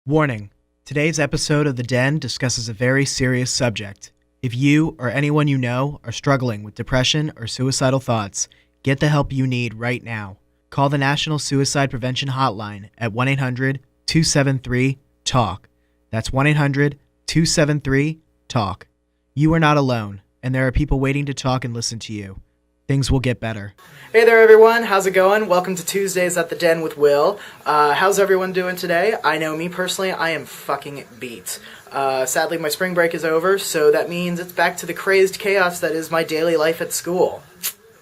Warning: today's episode of The Den discusses a very serious subject. If you or anyone you know are struggling with depression or suicidal thoughts, get the help you need right now. Call the National Suicide Prevention Hotline at 1-800-273-TALK. That's 1-800-273-TALK. You are not alone, and there are people waiting to talk and listen to you. Things will get better. Hey there, everyone. How's it going? Welcome to Tuesdays at the Den with Will. How's everyone doing today? I know me personally, I am fucking beat. Sadly, my spring break is over, so that means it's back to the crazed chaos that is my daily life at school.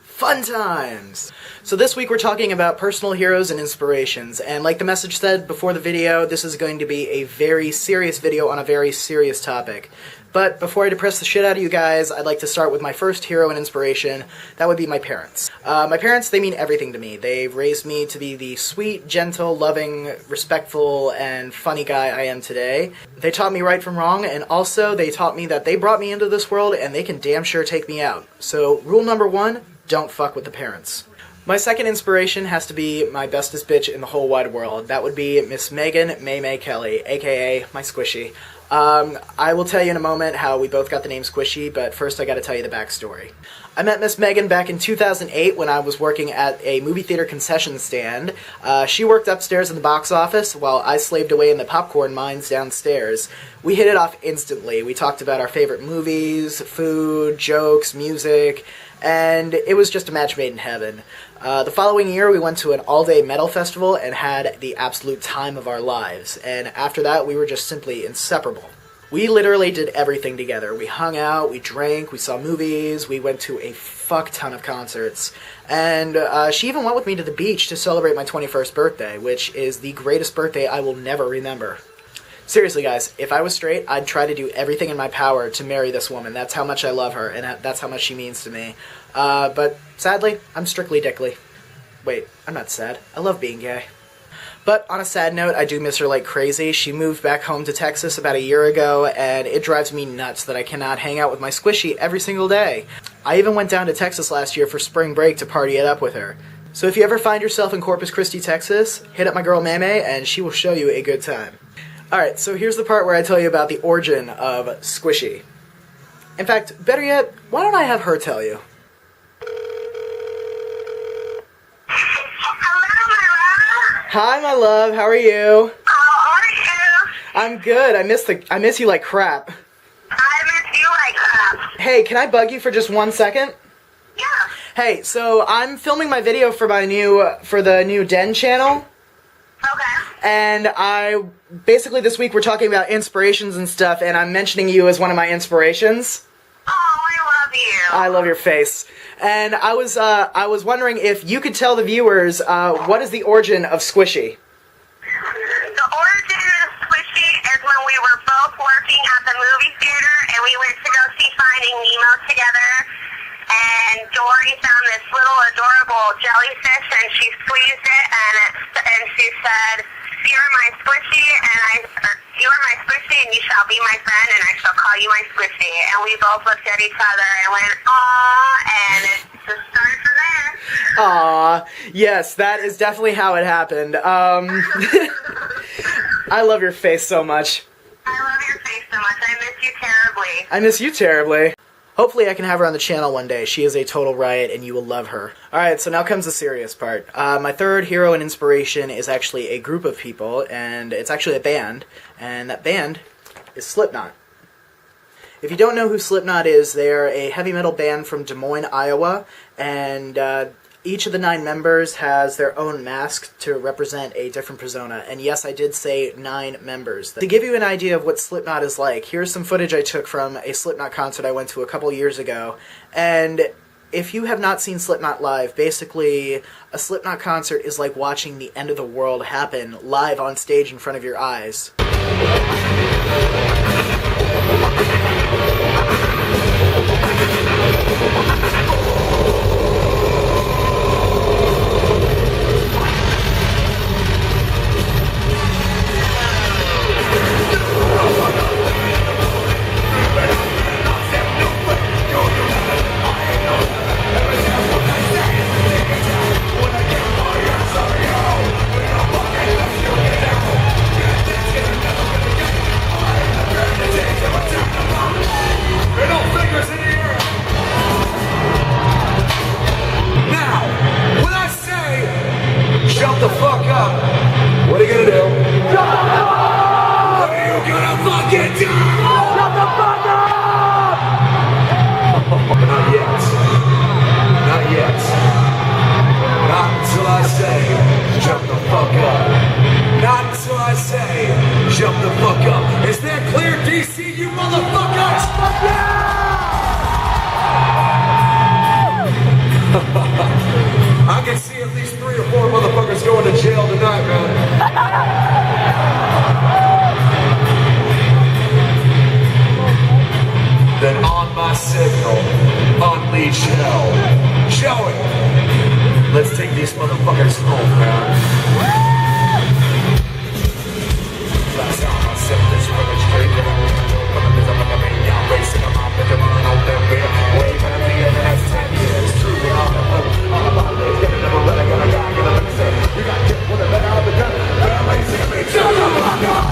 Fun times! So this week we're talking about personal heroes and inspirations, and like the message said before the video, this is going to be a very serious video on a very serious topic. But before I depress the shit out of you guys, I'd like to start with my first hero and inspiration. That would be my parents. My parents, they mean everything to me. They've raised me to be the sweet, gentle, loving, respectful, and funny guy I am today. They taught me right from wrong, and also they taught me that they brought me into this world and they can damn sure take me out. So rule number one, don't fuck with the parents. My second inspiration has to be my bestest bitch in the whole wide world. That would be Miss Megan May Kelly, aka my Squishy. I will tell you in a moment how we both got the name Squishy, but first I gotta tell you the backstory. I met Miss Megan back in 2008 when I was working at a movie theater concession stand. She worked upstairs in the box office while I slaved away in the popcorn mines downstairs. We hit it off instantly. We talked about our favorite movies, food, jokes, music, and it was just a match made in heaven. The following year, we went to an all-day metal festival and had the absolute time of our lives, and after that, we were just simply inseparable. We literally did everything together. We hung out, we drank, we saw movies, we went to a fuck ton of concerts, and she even went with me to the beach to celebrate my 21st birthday, which is the greatest birthday I will never remember. Seriously, guys, if I was straight, I'd try to do everything in my power to marry this woman. That's how much I love her, and that's how much she means to me. But sadly, I'm strictly dickly. Wait, I'm not sad. I love being gay. But on a sad note, I do miss her like crazy. She moved back home to Texas about a year ago, and it drives me nuts that I cannot hang out with my Squishy every single day. I even went down to Texas last year for spring break to party it up with her. So if you ever find yourself in Corpus Christi, Texas, hit up my girl Meme, and she will show you a good time. Alright, so here's the part where I tell you about the origin of Squishy. In fact, better yet, why don't I have her tell you? Hello, my love. Hi, my love, how are you? How are you? I'm good, I miss you like crap. I miss you like crap. Hey, can I bug you for just 1 second? Yeah. Hey, so I'm filming my video for the new Den channel. Okay. And basically this week we're talking about inspirations and stuff, and I'm mentioning you as one of my inspirations. Oh, I love you. I love your face. And I was wondering if you could tell the viewers, what is the origin of Squishy? The origin of Squishy is when we were both working at the movie theater, and we went to go see Finding Nemo together. And Dory found this little adorable jellyfish, and she squeezed it, and she said, "You're my Squishy, you are my Squishy, and you shall be my friend, and I shall call you my Squishy." And we both looked at each other and went, "Aww," and it just started from there. Aw, yes, that is definitely how it happened. I love your face so much. I love your face so much. I miss you terribly. I miss you terribly. Hopefully I can have her on the channel one day. She is a total riot, and you will love her. Alright, so now comes the serious part. My third hero and inspiration is actually a group of people, and it's actually a band, and that band is Slipknot. If you don't know who Slipknot is, they're a heavy metal band from Des Moines, Iowa, and each of the 9 members has their own mask to represent a different persona. And yes, I did say 9 members. To give you an idea of what Slipknot is like, here's some footage I took from a Slipknot concert I went to a couple years ago. And if you have not seen Slipknot live, basically a Slipknot concert is like watching the end of the world happen live on stage in front of your eyes. jump the fuck up. Is that clear, DC, you motherfuckers? I can see at least 3 or 4 motherfuckers going to jail tonight, man. Then on my signal, unleash hell. Joey, let's take these motherfuckers home, man. Last time I sip this rubbish straight down. From the middle of the maniac, racing them off with the moon on their rear. What are you gonna be in the next 10 years? Truly all about it. Gonna never really gonna die, gonna listen. You got hit with a better out of the gun. They're racing me. Shut the fuck up!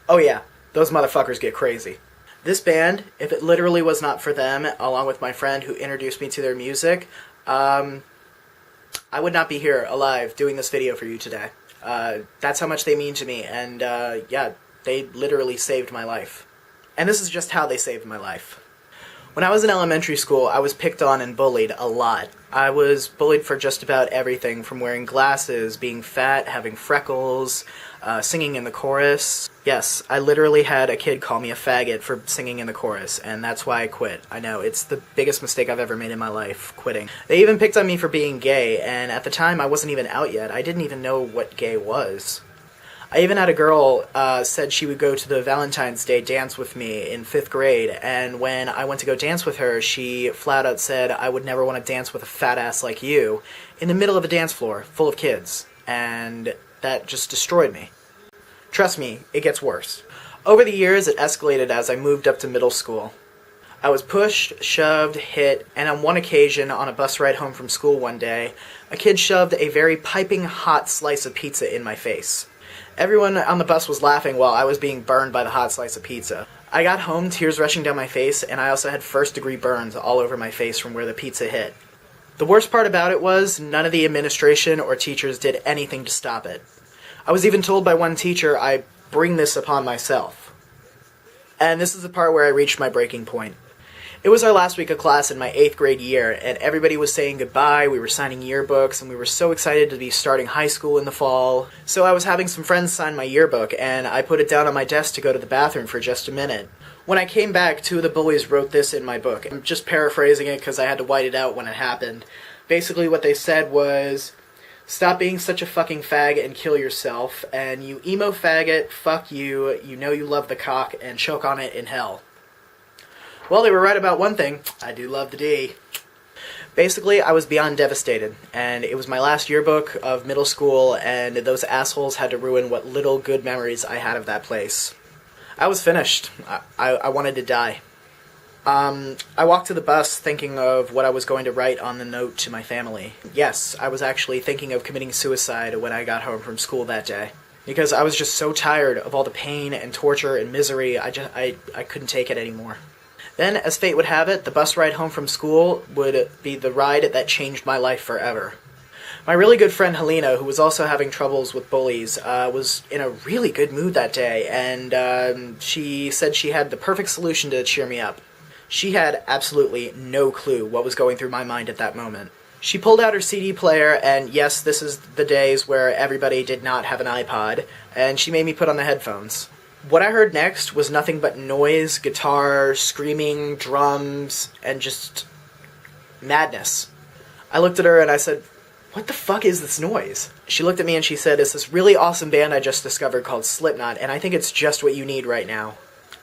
Oh yeah, those motherfuckers get crazy. This band, if it literally was not for them, along with my friend who introduced me to their music, I would not be here alive doing this video for you today. That's how much they mean to me, and yeah, they literally saved my life. And this is just how they saved my life. When I was in elementary school, I was picked on and bullied a lot. I was bullied for just about everything, from wearing glasses, being fat, having freckles, singing in the chorus. Yes, I literally had a kid call me a faggot for singing in the chorus, and that's why I quit. I know, it's the biggest mistake I've ever made in my life, quitting. They even picked on me for being gay, and at the time I wasn't even out yet. I didn't even know what gay was. I even had a girl said she would go to the Valentine's Day dance with me in 5th grade, and when I went to go dance with her, she flat out said I would never want to dance with a fat ass like you in the middle of a dance floor full of kids, and that just destroyed me. Trust me, it gets worse. Over the years, it escalated as I moved up to middle school. I was pushed, shoved, hit, and on one occasion, on a bus ride home from school one day, a kid shoved a very piping hot slice of pizza in my face. Everyone on the bus was laughing while I was being burned by the hot slice of pizza. I got home, tears rushing down my face, and I also had first-degree burns all over my face from where the pizza hit. The worst part about it was, none of the administration or teachers did anything to stop it. I was even told by one teacher, I bring this upon myself. And this is the part where I reached my breaking point. It was our last week of class in my 8th grade year, and everybody was saying goodbye, we were signing yearbooks, and we were so excited to be starting high school in the fall. So I was having some friends sign my yearbook, and I put it down on my desk to go to the bathroom for just a minute. When I came back, 2 of the bullies wrote this in my book. I'm just paraphrasing it because I had to white it out when it happened. Basically what they said was, stop being such a fucking fag and kill yourself, and you emo faggot, fuck you, you know you love the cock, and choke on it in hell. Well, they were right about one thing. I do love the D. Basically, I was beyond devastated, and it was my last yearbook of middle school, and those assholes had to ruin what little good memories I had of that place. I was finished. I wanted to die. I walked to the bus thinking of what I was going to write on the note to my family. Yes, I was actually thinking of committing suicide when I got home from school that day. Because I was just so tired of all the pain and torture and misery, I couldn't take it anymore. Then, as fate would have it, the bus ride home from school would be the ride that changed my life forever. My really good friend Helena, who was also having troubles with bullies, was in a really good mood that day, and she said she had the perfect solution to cheer me up. She had absolutely no clue what was going through my mind at that moment. She pulled out her CD player, and yes, this is the days where everybody did not have an iPod, and she made me put on the headphones. What I heard next was nothing but noise, guitar, screaming, drums, and just madness. I looked at her and I said, "What the fuck is this noise?" She looked at me and she said, "It's this really awesome band I just discovered called Slipknot, and I think it's just what you need right now."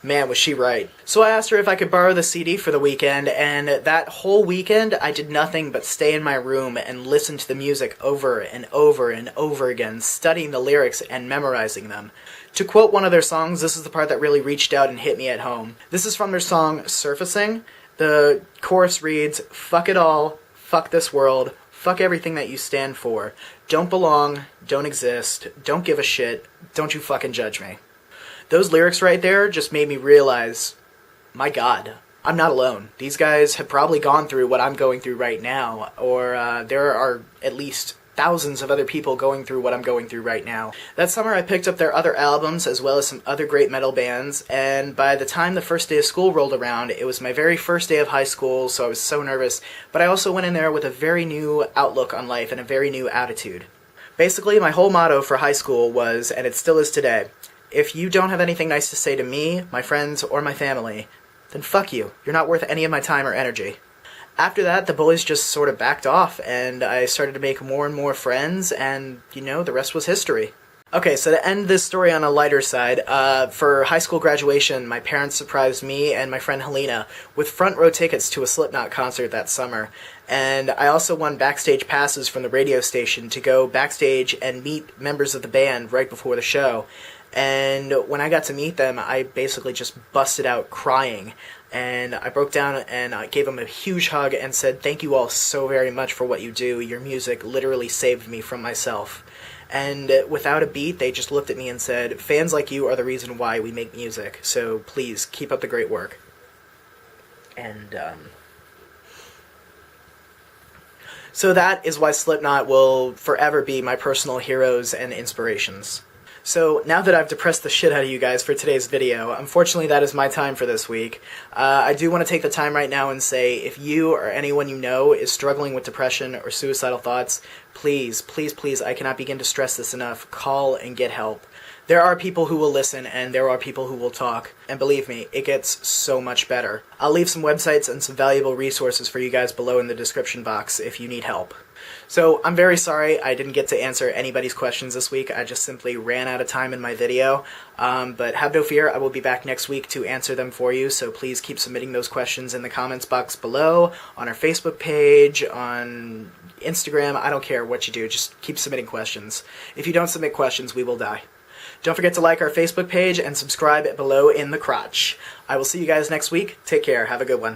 Man, was she right. So I asked her if I could borrow the CD for the weekend, and that whole weekend I did nothing but stay in my room and listen to the music over and over and over again, studying the lyrics and memorizing them. To quote one of their songs, this is the part that really reached out and hit me at home. This is from their song, Surfacing. The chorus reads, "Fuck it all, fuck this world, fuck everything that you stand for. Don't belong, don't exist, don't give a shit, don't you fucking judge me." Those lyrics right there just made me realize, my God, I'm not alone. These guys have probably gone through what I'm going through right now, or there are at least thousands of other people going through what I'm going through right now. That summer I picked up their other albums as well as some other great metal bands, and by the time the first day of school rolled around, it was my very first day of high school, so I was so nervous, but I also went in there with a very new outlook on life and a very new attitude. Basically, my whole motto for high school was, and it still is today, if you don't have anything nice to say to me, my friends, or my family, then fuck you. You're not worth any of my time or energy. After that, the bullies just sort of backed off, and I started to make more and more friends, and, the rest was history. Okay, so to end this story on a lighter side, for high school graduation, my parents surprised me and my friend Helena with front row tickets to a Slipknot concert that summer, and I also won backstage passes from the radio station to go backstage and meet members of the band right before the show. And when I got to meet them, I basically just busted out crying. And I broke down and I gave them a huge hug and said, "Thank you all so very much for what you do. Your music literally saved me from myself." And without a beat, they just looked at me and said, "Fans like you are the reason why we make music. So please, keep up the great work." And, so that is why Slipknot will forever be my personal heroes and inspirations. So, now that I've depressed the shit out of you guys for today's video, unfortunately that is my time for this week. I do want to take the time right now and say, if you or anyone you know is struggling with depression or suicidal thoughts, please, please, please, I cannot begin to stress this enough, call and get help. There are people who will listen, and there are people who will talk, and believe me, it gets so much better. I'll leave some websites and some valuable resources for you guys below in the description box if you need help. So, I'm very sorry I didn't get to answer anybody's questions this week. I just simply ran out of time in my video. But have no fear, I will be back next week to answer them for you, so please keep submitting those questions in the comments box below, on our Facebook page, on Instagram. I don't care what you do, just keep submitting questions. If you don't submit questions, we will die. Don't forget to like our Facebook page and subscribe below in the crotch. I will see you guys next week. Take care. Have a good one.